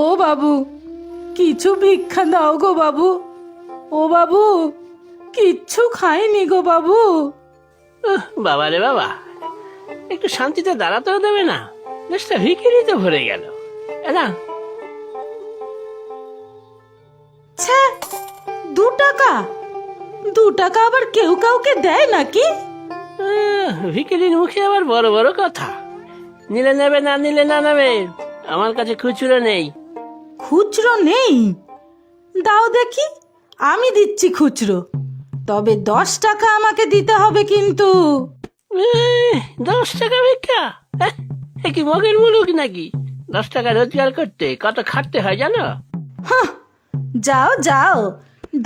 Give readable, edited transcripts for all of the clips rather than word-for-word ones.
ও বাবু, কিছু ভিক্ষা দাও গো বাবু। ও বাবু, কিচ্ছু খাইনি গো বাবু। বাবা রে বাবা, একটু শান্তিতে দাঁড়াতেও দেবে না? দেশটা ভিখিরিতে ভরে গেল। না, ছ্যা, 2 টাকা? 2 টাকা আবার কেউ কাউকে দেয় নাকি? ভিখিরির মুখে আবার বড় বড় কথা। নিলে নেবে, না নিলে না নেবে। আমার কাছে খুচরো নেই। খুচরো নেই? দাও দেখি, আমি দিচ্ছি খুচরো। তবে 10 টাকা আমাকে দিতে হবে কিন্তু। 10 টাকা ভিক্ষা? এ কি মগের মুলুক নাকি? 10 টাকা রোজগার করতে কত খাটতে হয় জানো? হাহ, যাও যাও,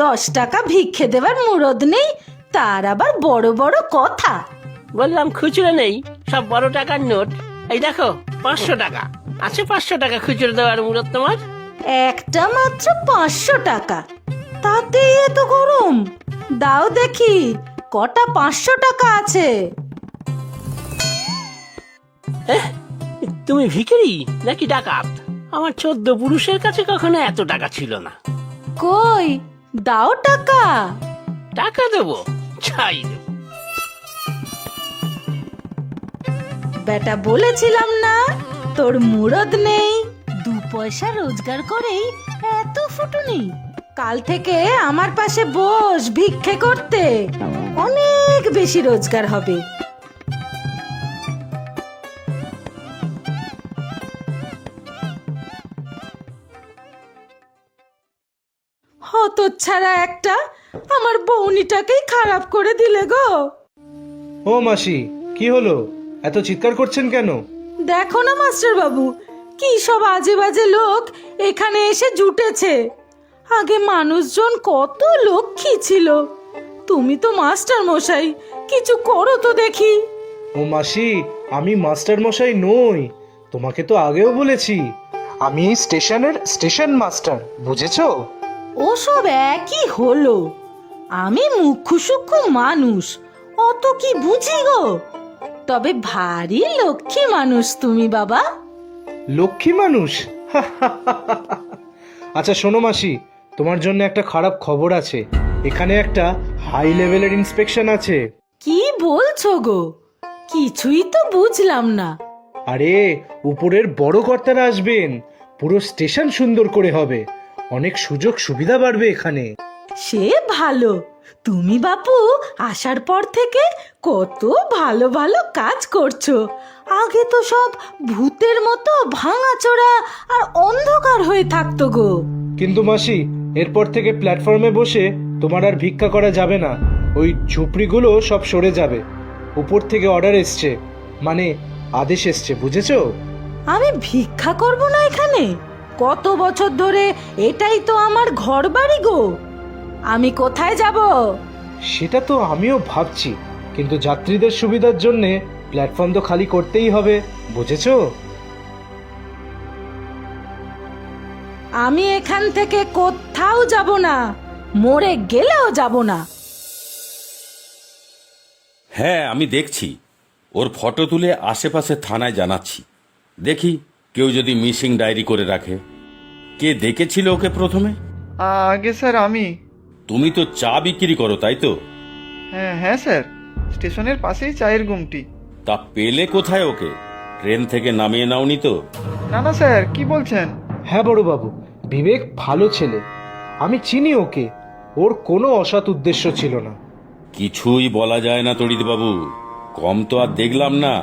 10 টাকা ভিক্ষে দেবার মুরদ নেই, তার আবার বড় বড় কথা। বললাম খুচরো নেই, সব বড় টাকার নোট। এই দেখো 500 টাকা আছে। 500 টাকা খুচরো দেওয়ার মুরত তোমার? একটা মাত্র 500 টাকা, তাতেই এত গরম? দাও দেখি কটা 500 টাকা আছে। তুমি ভিখিরি নাকি ডাকাত? আমার 14 পুরুষের কাছে কখনো এত টাকা ছিল না। কই, দাও টাকা। টাকা দেবো? ছাই দেবো। বেটা, বলেছিলাম না তোর মুরদ নেই। 2 পয়সা রোজগার করেই এত ফুটুনি। কাল থেকে আমার পাশে বস ভিক্ষে করতে, অনেক বেশি রোজগার হবে। হতচ্ছাড়া একটা, আমার বউনিটাকেই খারাপ করে দিলে গো। ও মাসি, কি হলো? এত চিৎকার করছেন কেন? দেখো না মাস্টার বাবু, কি সব আজে বাজে লোক এখানে এসে জুটেছে। আগে মানুষজন কত লক্ষ্মী ছিল। তুমি তো মাস্টার মশাই, কিছু করো তো দেখি। ও মাসি, আমি মাস্টার মশাই নই। তোমাকে তো আগেও বলেছি, আমি এই স্টেশনের স্টেশন মাস্টার, বুঝেছো? ওসব একই হলো। আমি মুখ্য সূক্ষ্ম মানুষ, অত কি বুঝি গো। তবে ভারী লক্ষ্মী মানুষ তুমি বাবা। লক্ষ্মী মানুষ? আচ্ছা শোনো মাসি, তোমার জন্য একটা খারাপ খবর আছে। এখানে একটা হাই লেভেলের ইন্সপেকশন আছে। কি বলছো গো? কিছুই তো বুঝলাম না। আরে, উপরের বড় কর্তারা আসবেন, পুরো স্টেশন সুন্দর করে হবে, অনেক সুযোগ সুবিধা বাড়বে এখানে। সে ভালো। তুমি বাপু আসার পর থেকে কত ভালো ভালো কাজ করছো। আগে তো সব ভূতের মতো ভাঙাচোরা আর অন্ধকার হয়ে থাকতো গো। কিন্তু মাসি, এরপর থেকে প্ল্যাটফর্মে বসে তোমার আর ভিক্ষা করা যাবে না। ওই ঝুপড়িগুলো সব সরে যাবে। উপর থেকে অর্ডার এসছে, মানে আদেশ এসছে, বুঝেছো? আমি ভিক্ষা করব না এখানে? কত বছর ধরে এটাই তো আমার ঘর বাড়ি গো। আমি কোথায় যাব? সেটা তো আমিও ভাবছি, কিন্তু যাত্রীদের সুবিধার জন্যে প্ল্যাটফর্ম তো খালি করতেই হবে, বুঝেছো? আমি এখান থেকে কোথাও যাব না, মরে গেলেও যাব না। হ্যাঁ, আমি দেখছি। ওর ফটো তুলে আশেপাশে থানায় জানাচ্ছি। দেখি কেউ যদি মিসিং ডায়েরি করে রাখে। কে দেখেছিল ওকে প্রথমে? আগে স্যার আমি। তুমি তো চা বিক্রি করো, তাই তো? হ্যাঁ হ্যাঁ স্যার, স্টেশনের পাশেই চায়ের গুমটি। তা পেলে কোথায় ওকে? ট্রেন থেকে নামিয়ে নাওনি তো? না না স্যার, কি বলছেন? হ্যাঁ বড়বাবু, বিবেক ভালো ছেলে, আমি চিনি ওকে। ওর কোনো অসৎ উদ্দেশ্য ছিল না। কিছুই বলা যায় না তড়িৎবাবু, কম তো আর দেখলাম না।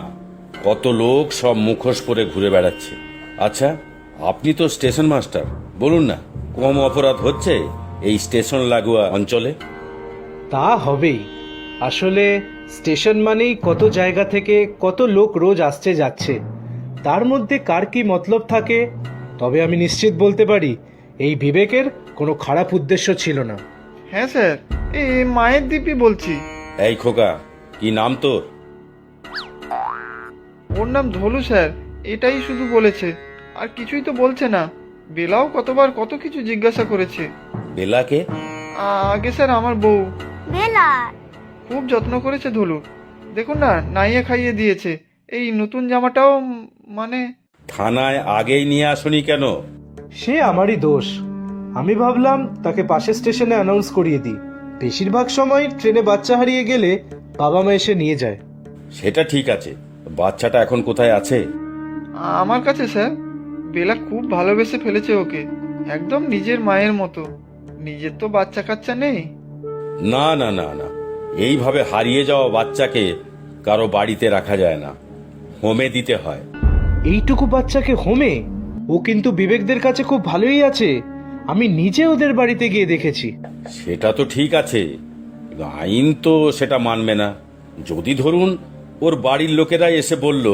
কত লোক সব মুখোশ পরে ঘুরে বেড়াচ্ছে। আচ্ছা, আপনি তো স্টেশন মাস্টার, বলুন না, কম অপরাধ হচ্ছে এই স্টেশন লাগোয়া অঞ্চলে? তা হবেই। আসলে স্টেশন মানেই কত জায়গা থেকে কত লোক রোজ আসছে যাচ্ছে, তার মধ্যে কার কি মতলব থাকে। তবে আমি নিশ্চিত বলতে পারি, এই বিবেকের কোনো খারাপ উদ্দেশ্য ছিল না। হ্যাঁ স্যার, এই মায়ের দ্বীপই বলছি। এই খোকা, কি নাম তোর? ওর নাম ধলু স্যার, এটাই শুধু বলেছে, আর কিছুই তো বলছে না। বেলাও কতবার কত কিছু জিজ্ঞাসা করেছে। বেলাকে? আগে স্যার আমার বউ। বেলা খুব যত্ন করেছে ধলু। দেখুন না, নাইয়ে খাইয়ে দিয়েছে। এই নতুন জামাটাও মানে। থানায় আগেই নিয়ে আসনি কেন? সে আমারই দোষ। আমি ভাবলাম তাকে পাশের স্টেশনে অ্যানাউন্স করিয়ে দিই। বেশিরভাগ সময় ট্রেনে বাচ্চা হারিয়ে গেলে বাবা মা এসে নিয়ে যায়। সেটা ঠিক আছে, বাচ্চাটা এখন কোথায় আছে? আমার কাছে স্যার। বেলা খুব ভালোবেসে ফেলেছে ওকে, একদম নিজের মায়ের মতো। নিজের তো বাচ্চা কাচ্চা নেই। না না না না, এইভাবে হারিয়ে যাওয়া বাচ্চাকে কারো বাড়িতে রাখা যায় না, হোমে দিতে হয়। এইটুকু বাচ্চাকে হোমে? ও কিন্তু বিবেকদের কাছে খুব ভালোই আছে। আমি নিজে ওদের বাড়িতে গিয়ে দেখেছি। সেটা তো ঠিক আছে, কিন্তু আইন তো সেটা মানবে না। যদি ধরুন ওর বাড়ির লোকেরা এসে বলল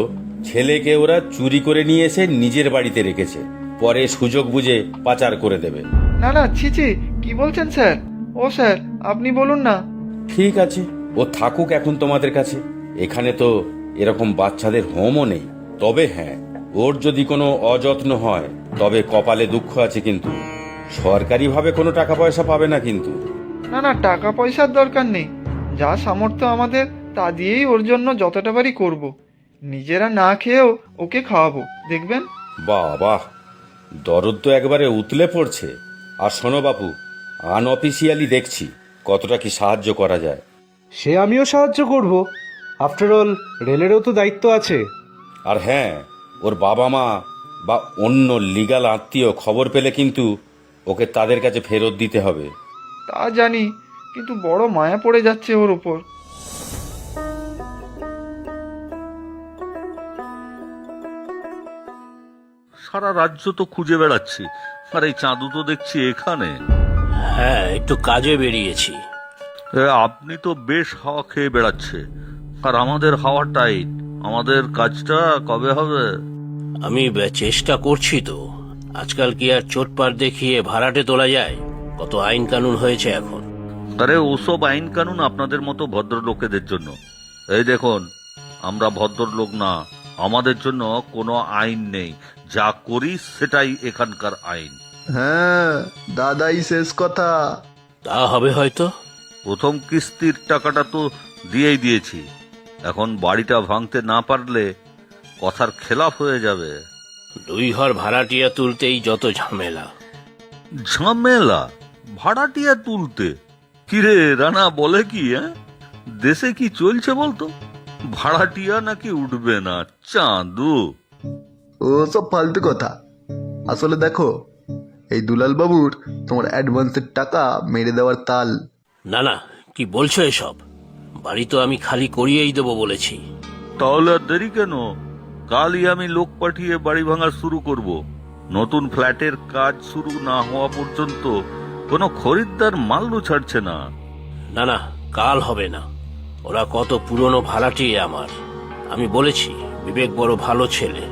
ছেলেকে ওরা চুরি করে নিয়ে এসে নিজের বাড়িতে রেখেছে, পরে সুযোগ বুঝে পাচার করে দেবে। না না, ছি ছি, কি বলছেন স্যার? ও স্যার, আপনি বলুন না। ঠিক আছে, ও থাকুক এখন তোমাদের কাছে। এখানে তো এরকম বাচ্চাদের হোমও নেই। তবে হ্যাঁ, ওর যদি কোনো অযত্ন হয় তবে কপালে দুঃখ আছে, কিন্তু সরকারিভাবে কোনো টাকা পয়সা পাবে না কিন্তু। না না, টাকা পয়সার দরকার নেই। যা সামর্থ্য আমাদের তা দিয়েই ওর জন্য যতটা পারি করব। নিজেরা না খেয়েও ওকে খাওয়াবো, দেখবেন। বাহ বাহ, দরদ তো একবারে উতলে পড়ছে। আর শোনো বাপু, আনঅফিসিয়ালি দেখছি কতটা কি সাহায্য করা যায়। সে আমিও সাহায্য করব। আফটার অল রেলেরও তো দায়িত্ব আছে। আর হ্যাঁ, ওর বাবা মা বা অন্য লিগ্যাল আত্মীয় খবর পেলে কিন্তু ওকে তাদের কাছে ফেরত দিতে হবে। তা জানি, কিন্তু বড় মায়া পড়ে যাচ্ছে ওর উপর। সারা রাজ্য তো খুঁজে বেড়াচ্ছি, আর এই চাঁদু তো দেখছি এখানে। হ্যাঁ, একটু কাজে বেরিয়েছি। আপনি তো বেশ হাওয়া খেয়ে বেড়াচ্ছে, আর আমাদের হাওয়া টাইট। আমাদের কাজটা কবে হবে? আমি চেষ্টা করছি তো। আজকাল কি আর চোটপাট দেখিয়ে ভাড়াটে তোলা যায়? কত আইন কানুন হয়েছে এখন। আরে ওসব আইন কানুন আপনাদের মতো ভদ্রলোকেদের জন্য। এই দেখুন, আমরা ভদ্রলোক না, আমাদের জন্য কোনো আইন নেই। যা করি সেটাই এখানকার আইন। হ্যাঁ, দাদাই শেষ কথা। তা হবে হয়তো। প্রথম কিস্তির টাকাটা তো দিয়েই দিয়েছি। এখন বাড়িটা ভাঙতে না পারলে কথার খেলাফ হয়ে যাবে। 2 ঘর ভাড়াটিয়া তুলতেই যত ঝামেলা। ঝামেলা? ভাড়াটিয়া তুলতে? কিরে রানা, বলে কি? দেশে কি চলছে বলতো? ভাড়াটিয়া নাকি উঠবে না? চাঁদু, ও সব ফালতু কথা। আসলে দেখো, এই দুলাল বাবুর তোমার অ্যাডভান্সের টাকা মেরে দেওয়ার তাল। না না, কি বলছো এসব? বাড়ি তো আমি খালি করিয়েই দেবো বলেছি। তাহলে আর দেরি কেন? কালই আমি লোক পাঠিয়ে বাড়ি ভাঙা শুরু করব। নতুন ফ্ল্যাটের কাজ শুরু না হওয়া পর্যন্ত কোনো খরিদ্দার মাল্লু ছাড়ছে না। না না, কাল হবে না। ওরা কত পুরনো ভাড়াটিয়ে আমার। আমি বলেছি বিবেক বড় ভালো ছেলে,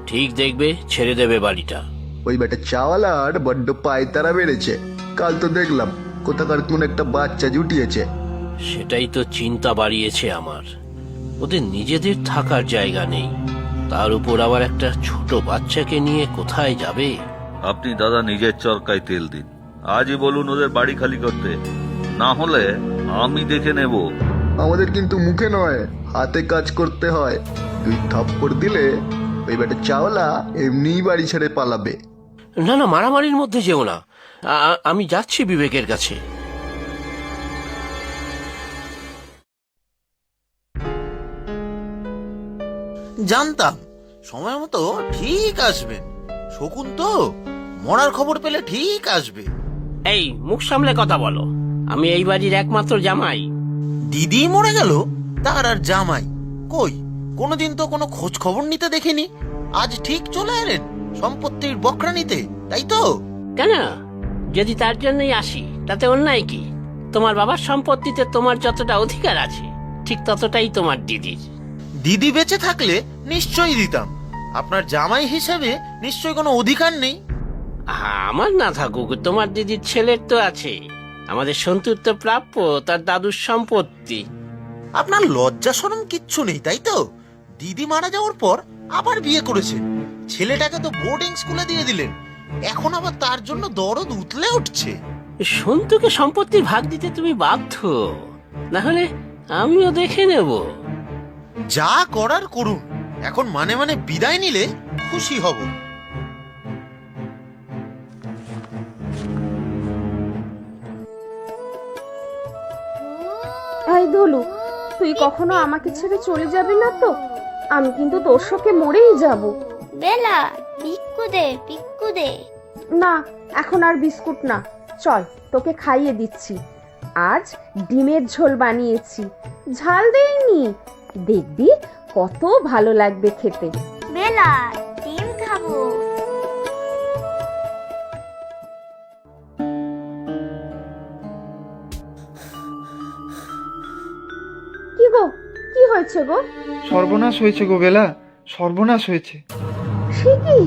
ঠিক দেখবে, ছেড়ে দেবে বাড়িটা। ওই বেটা চাওয়ালার বড্ড পায়তারা বেড়েছে। কাল তো দেখলাম কোথাকার কোন একটা বাচ্চা জুটিয়েছে। সেটাই তো চিন্তা বাড়িয়েছে আমার। ওদের নিজেদের থাকার জায়গা নেই, তার উপর আবার একটা ছোট বাচ্চাকে নিয়ে কোথায় যাবে? আপনি দাদা নিজের চরকায় তেল দিন। আজই বলুন ওদের বাড়ি খালি করতে, না হলে আমি দেখে নেব। আমাদের কিন্তু মুখে নয়, হাতে কাজ করতে হয়। 2 থাপ্পড় দিলে ওই বেটা চাওয়ালা এমনিই বাড়ি ছেড়ে পালাবে। না না, মারামারির মধ্যে যেও না। আমি যাচ্ছি বিবেকের কাছে। জানতাম সময় মতো ঠিক আসবেন। শকুন তো মরার খবর পেলে ঠিক আসবে। এই, মুখ সামলে কথা বলো। আমি এই বাড়ির একমাত্র জামাই। দিদি মরে গেল, তার আর জামাই কই? কোনোদিন তো কোনো খোঁজ খবর নিতে দেখিনি। আজ ঠিক চলে এলেন সম্পত্তির বকরা নিতে, তাই তো? কেন? যদি তার জন্যই আসি তাতে অন্যায় কি? তোমার বাবার সম্পত্তিতে তোমার যতটা অধিকার আছে ঠিক ততটাই তোমার দিদির। দিদি বেঁচে থাকলে নিশ্চয়ই দিতাম। আপনার জামাই হিসেবে নিশ্চয়ই কোনো অধিকার নেই। আমার না থাকুক, তোমার দিদির ছেলের তো আছে। আমাদের সন্তুর তো প্রাপ্য তার দাদুর সম্পত্তি। আপনার লজ্জা শরম কিচ্ছু নেই, তাই তো? দিদি মারা যাওয়ার পর আবার বিয়ে করেছেন, ছেলেটাকে তো বোর্ডিং স্কুলে দিয়ে দিলেন। এখন আবার তার জন্য দরদ উতলে উঠছে। সন্তুকে সম্পত্তির ভাগ দিতে তুমি বাধ্য, না হলে আমিও দেখে নেব। যা করার করুন, এখন মানে বিদায় নিলে খুশি হব। ধলু, তুই কখনো আমাকে ছেড়ে চলে যাবি না তো? আমি কিন্তু তোর শোকে মরেই যাব। বেলা, পিক্কু দে, পিক্কু দে। না, এখন আর বিস্কুট না, চল তোকে খাইয়ে দিচ্ছি। আজ ডিমের ঝোল বানিয়েছি, ঝাল দেইনি, দেখবি কত ভালো লাগবে খেতে। বেলা, ডিম খাবো। কি গো, কি হয়েছে গো? সর্বনাশ হয়েছে গো বেলা, সর্বনাশ হয়েছে। সে কি?